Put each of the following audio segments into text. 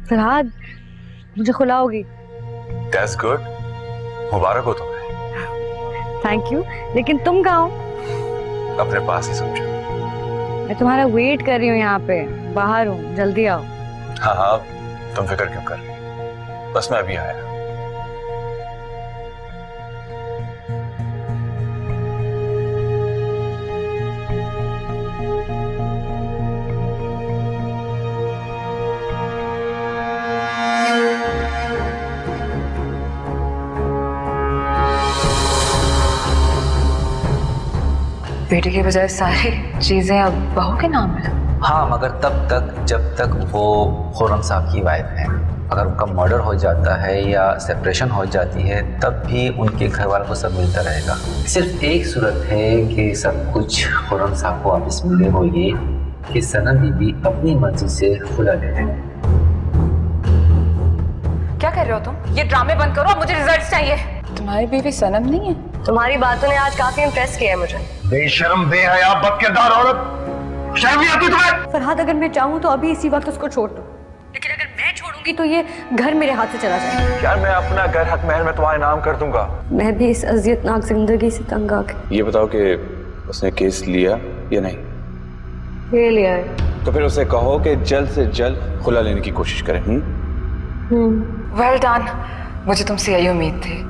फरहाद, मुझे खुला होगी। That's good. मुबारक हो तुम्हें। थैंक यू, लेकिन तुम कहाँ हो? अपने पास ही समझो। मैं तुम्हारा वेट कर रही हूँ यहाँ पे, बाहर हूँ, जल्दी आओ। हाँ हाँ, तुम फिक्र क्यों कर रही हो? बस मैं अभी आया। बेटे के बजाय सारी चीजें अब बहू के नाम है। हाँ, मगर तब तक जब तक वो खुर्रम साहब की वाइफ है। अगर उनका मर्डर हो जाता है या सेपरेशन हो जाती है तब भी उनके घर वालों को सब मिलता रहेगा। सिर्फ एक सूरत है कि सब कुछ खुर्रम साहब को वापस मिले, वो ये कि सनम बीबी अपनी मर्जी से खुला ले लें। क्या कर रहे हो तुम? ये ड्रामे बंद करो, अब मुझे रिजल्ट्स चाहिए। तुम्हारी बीवी सनम नहीं है? तुम्हारी बातों ने आज काफी इम्प्रेस किया है मुझे। बेशर्म, बेहया, बदकिरदार औरत, शर्म नहीं आती तुम्हें? फरहाद, अगर मैं चाहूँ तो अभी इसी वक्त उसको छोड़ दूँ, लेकिन अगर मैं छोड़ूंगी तो ये घर मेरे हाथ से चला जाएगा। यार मैं अपना घर हक महल में तुम्हारे नाम कर दूंगा। मैं भी इस अजियतनाक जिंदगी से तंग आ गई। ये बताओ कि उसने केस लिया या नहीं? ये लिया है। तो फिर उसे कहो कि जल्द से जल्द खुला लेने की कोशिश करें। वेल डन, मुझे तुमसे यही उम्मीद थी।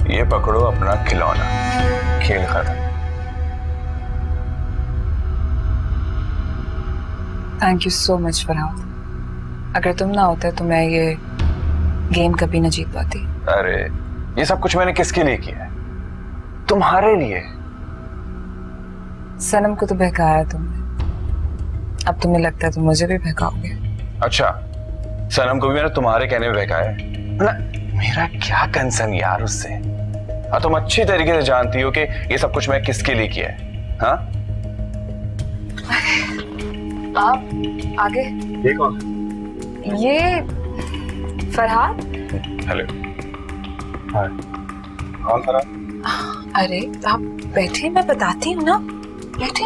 ये पकड़ो अपना खिलौना, खेल खत्म। Thank you so much Farhad. अगर तुम ना होते तो मैं ये गेम कभी ना जीत पाती। अरे ये सब कुछ मैंने किसके लिए किया है? तुम्हारे लिए। सनम को तो बहकाया तुमने, अब तुम्हें लगता है तुम मुझे भी बहकाओगे। अच्छा, सनम को भी मैंने तुम्हारे कहने में बहकाया है ना? मेरा क्या कंसर्न यार उससे। हाँ, तुम अच्छी तरीके से जानती हो कि ये सब कुछ मैं किसके लिए किया है। हाँ, आप आगे। ये कौन? ये फरहाद। हेलो। हाँ, कौन फरहाद? अरे आप बैठे, मैं बताती हूँ ना, बैठे।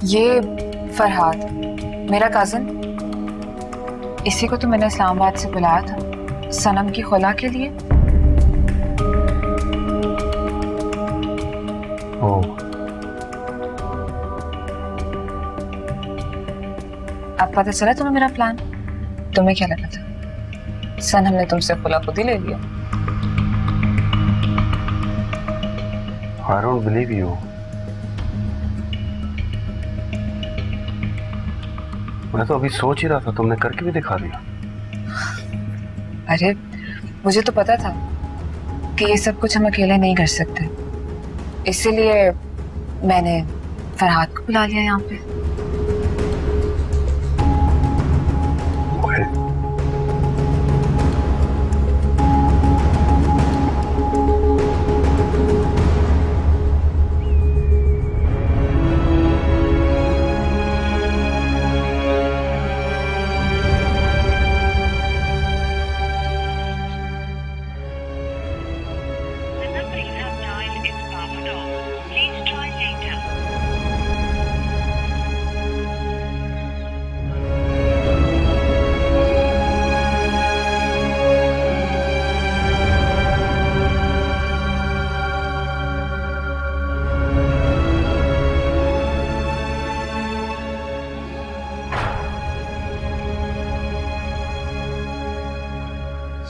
ये फरहाद मेरा कजिन, इसी को तो मैंने इस्लामाबाद से बुलाया था सनम की खुला के लिए। अब पता चला तुम्हें मेरा प्लान? तुम्हें क्या लगा था सनम ने तुमसे खुला खुद ही ले लिया? I don't believe you. मैं तो अभी सोच ही रहा था, तुमने करके भी दिखा दिया। अरे मुझे तो पता था कि ये सब कुछ हम अकेले नहीं कर सकते, इसीलिए मैंने फरहाद को बुला लिया यहाँ पे।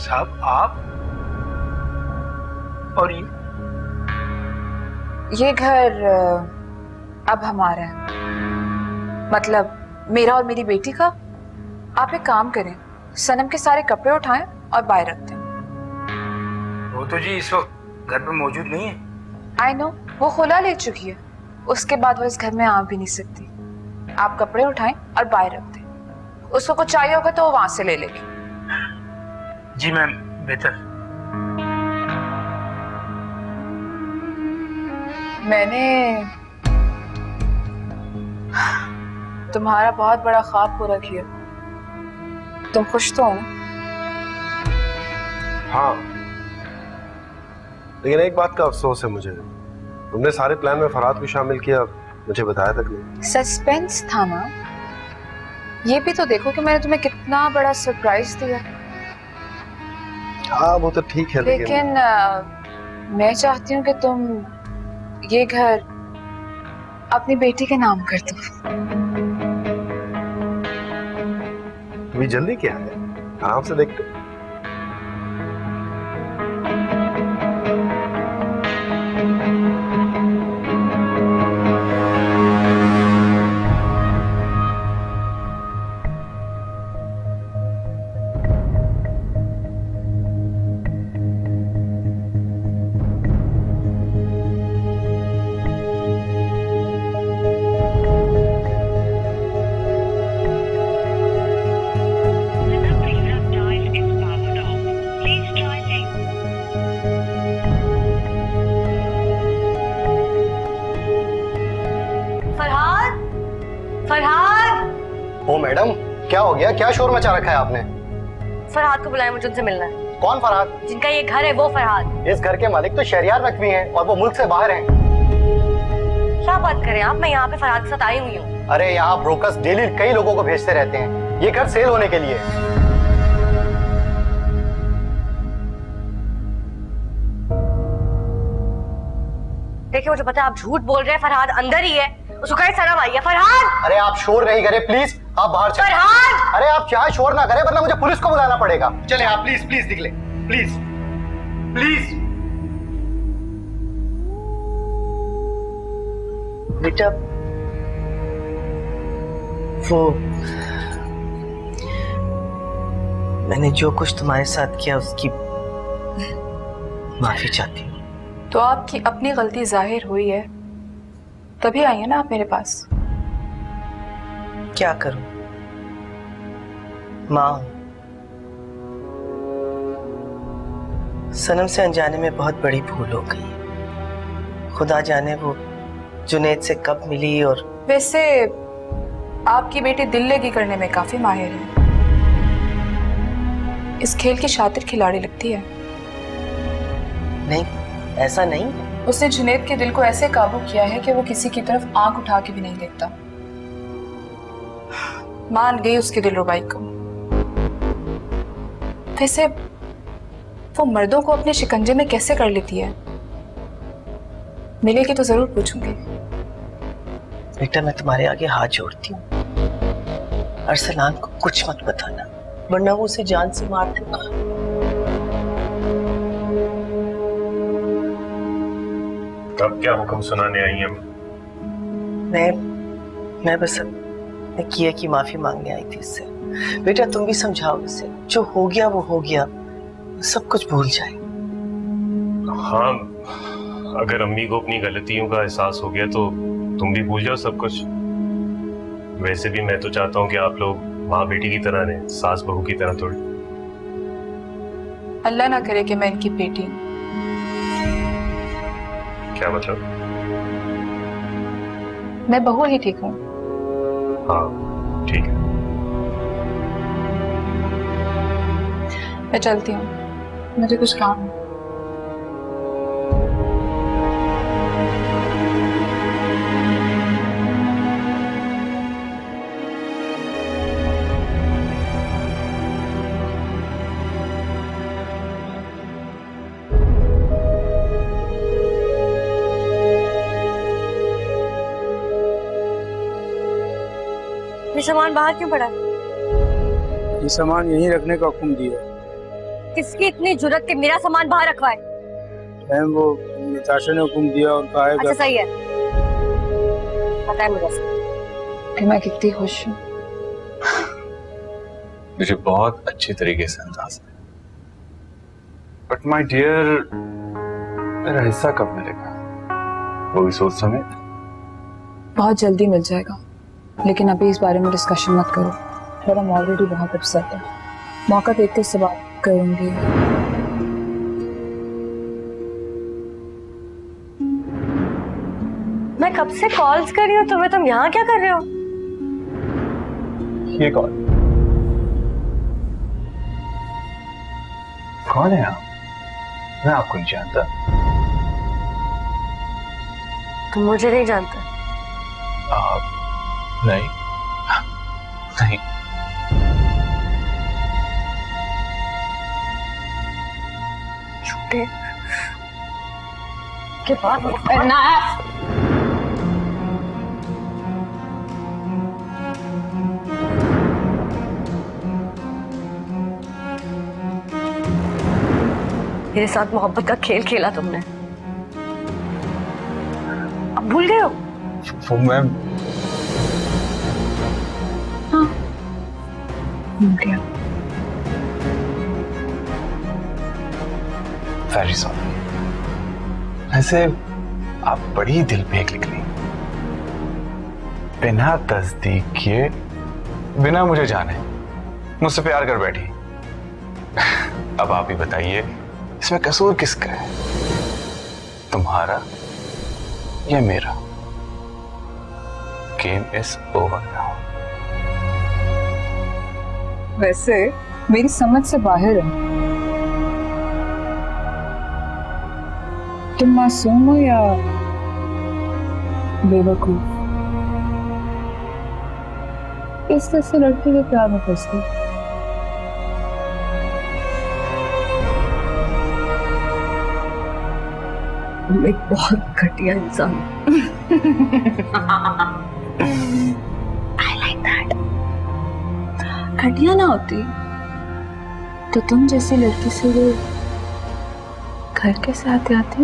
साहब आप और ये घर अब हमारा है, मतलब मेरा और मेरी बेटी का। आप एक काम करें, सनम के सारे कपड़े उठाएं और बाहर रख दें। वो तो जी इस वक्त घर पे मौजूद नहीं है। आई नो, वो खुला ले चुकी है, उसके बाद वो इस घर में आ भी नहीं सकती। आप कपड़े उठाएं और बाहर रख दें, उसको कुछ चाहिए होगा तो वो वहां से ले लेगी। जी मैम, बेहतर। मैंने तुम्हारा बहुत बड़ा ख्वाब पूरा किया, तुम खुश तो हो ना? हाँ, लेकिन एक बात का अफसोस है मुझे तुमने सारे प्लान में फरहाद को शामिल किया, मुझे बताया तक नहीं। सस्पेंस था ना, ये भी तो देखो कि मैंने तुम्हें कितना बड़ा सरप्राइज दिया। हाँ वो तो ठीक है, लेकिन मैं चाहती हूँ कि तुम ये घर अपनी बेटी के नाम कर दो। अभी जल्दी क्या है, आराम से देखते। फरहाद! ओ मैडम, क्या हो गया? क्या शोर मचा रखा है आपने? फरहाद को बुलाया, मुझे उनसे मिलना है। कौन फरहाद? जिनका ये घर है वो फरहाद। इस घर के मालिक तो शहरियार नकवी हैं और वो मुल्क से बाहर हैं। क्या बात करें आप? मैं यहाँ पे फरहाद के साथ आई हुई हूँ। अरे यहाँ ब्रोकर्स डेली कई लोगों को भेजते रहते हैं, ये घर सेल होने के लिए। देखिए मुझे पता है आप झूठ बोल रहे हैं, फरहाद अंदर ही है, उसको कहीं शर्म आई है। फरहाद! अरे आप शोर नहीं करें प्लीज, आप बाहर चलें। फरहाद! अरे आप चाहे शोर ना करें वरना मुझे पुलिस को बुलाना पड़ेगा। चले आप प्लीज प्लीज निकले, प्लीज प्लीज। बेटा वो मैंने जो कुछ तुम्हारे साथ किया उसकी माफी चाहती हूँ। तो आपकी अपनी गलती जाहिर हुई है, तभी आई है ना आप मेरे पास। क्या करूं, माँ हूं। सनम से अनजाने में बहुत बड़ी भूल हो गई। खुदा जाने वो जुनैद से कब मिली। और वैसे आपकी बेटी दिल लगी करने में काफी माहिर है, इस खेल की शातिर खिलाड़ी लगती है। नहीं, ऐसा नहीं। उसने जुनैद के दिल को ऐसे काबू किया है कि वो किसी की तरफ आंख उठा के भी नहीं देखता। मान गई उसकी दिलरुबाई को। वैसे वो मर्दों को अपने शिकंजे में कैसे कर लेती है? मिलेगी तो जरूर पूछूंगी। बेटा मैं तुम्हारे आगे हाथ जोड़ती हूँ, अरसलान को कुछ मत बताना, वरना वो उसे जान से मार देगा। अब क्या हुक्म सुनाने आई हैं? मैं बस अपने किए की माफी मांगने आई थी इससे। बेटा तुम भी समझाओ इसे, जो हो गया वो हो गया, सब कुछ भूल जाए। हाँ, अगर अम्मी को अपनी गलतियों का एहसास हो गया तो तुम भी भूल जाओ सब कुछ। वैसे भी मैं तो चाहता हूँ कि आप लोग माँ बेटी की तरह रहें, सास बहू की तरह थोड़ी। अल्लाह ना करे कि मैं इनकी बेटी हूँ। क्या मतलब? मैं बहू ही ठीक हूँ। हाँ ठीक है। मैं चलती हूँ, मुझे कुछ काम है। ये सामान बाहर क्यों पड़ा? ये सामान यहीं रखने का हुक्म दिया। किसकी इतनी जुर्रत कि मेरा सामान बाहर रखवाए? मैम वो निताशा ने हुक्म दिया और कहा है अच्छा सही है, पता है मुझे कि मैं कितनी खुश हूँ। मुझे बहुत अच्छी तरीके से अंदाज है। बट माय डियर, मेरा हिस्सा कब मिलेगा? वो भी सोच समेत। बहुत जल्दी मिल जाएगा, लेकिन अभी इस बारे में डिस्कशन मत करो, और हम ऑलरेडी बहुत अपसेट हैं। मौका देखते इससे बात करूंगी। मैं कब से कॉल्स कर रही हूँ तुम्हें, तुम यहाँ क्या कर रहे हो? ये कौन है आप? मैं आपको नहीं जानता। तुम मुझे नहीं जानते? नहीं नहीं। झूठे के बाद करना है। मेरे साथ मोहब्बत का खेल खेला तुमने, अब भूल गए हो? वो मैं हाँ, भूल गया। Very sorry. ऐसे आप बड़ी दिल पे निकली, बिना तस्दीक किए, बिना मुझे जाने मुझसे प्यार कर बैठी। अब आप ही बताइए, इसमें कसूर किसका है, तुम्हारा या मेरा? Game is over now. वैसे मेरी समझ से बाहर है। तुम मासूम हो या बेवकूफ? इस तरह से लड़के के प्यार में फंस गई। तुम एक बहुत घटिया इंसान। I like that. घटिया ना होती तो तुम जैसी लड़की से वो घर कैसे आती?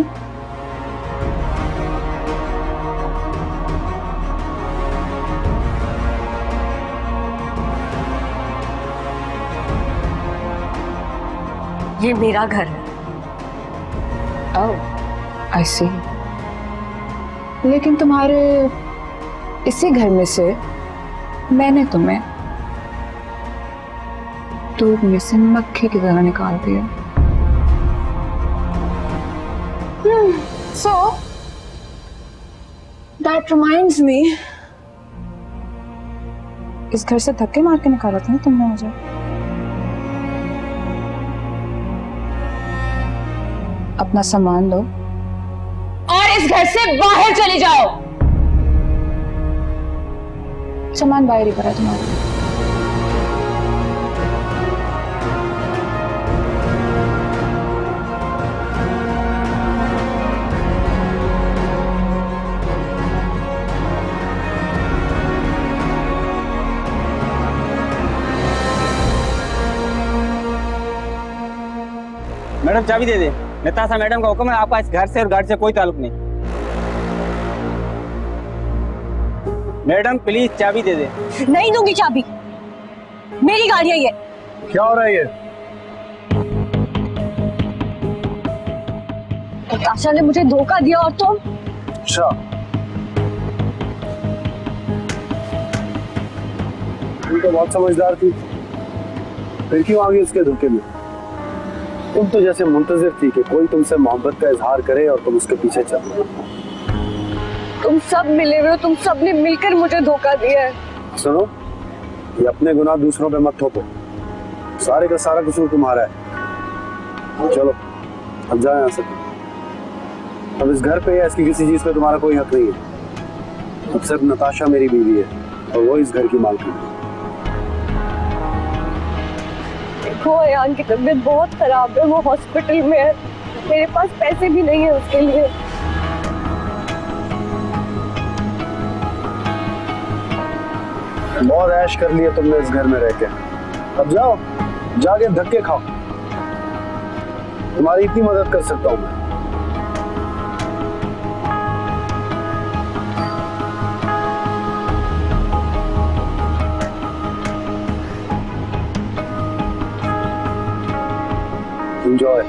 ये मेरा घर है। ओह, I see. लेकिन तुम्हारे इसी घर में से मैंने तुम्हें धूप में से मक्खी की तरह निकाल दिया। So that reminds me, इस घर से धक्के मार के निकाला था ना तुमने मुझे? अपना सामान लो और इस घर से बाहर चले जाओ। सामान बाहर ही पड़ा तुम्हारा। मैडम चाबी दे दे। नताशा मैडम का हुक्म है, आपका इस घर से और गाड़ी से कोई ताल्लुक नहीं। मैडम प्लीज चाबी दे दे। नहीं दूंगी चाबी, मेरी गाड़ी है ये। क्या हो रहा है ये? नताशा ने मुझे धोखा दिया और तुम? अच्छा, तुम तो बहुत समझदार थी, फिर क्यों आ गई उसके धोखे में? तुम तो जैसे मुंतजिर थी कि कोई तुमसे मोहब्बत का इजहार करे और तुम उसके पीछे चलो। तुम सब मिले हुए हो, तुम सब ने मिलकर मुझे धोखा दिया है। सुनो, ये अपने गुनाह दूसरों पे मत थोपो, सारे का सारा कसूर तुम्हारा है। चलो अब जाओ यहाँ से। अब इस घर पे या इसकी किसी चीज पे तुम्हारा कोई हक नहीं है। अब सिर्फ नताशा मेरी बीवी है और वो इस घर की मालकिन है। देखो, अयान की तबीयत बहुत खराब है, वो हॉस्पिटल में है, मेरे पास पैसे भी नहीं है उसके लिए। बहुत ऐश कर लिया तुमने इस घर में रह के, अब जाओ जाके धक्के खाओ। तुम्हारी इतनी मदद कर सकता हूं मैं। Enjoy.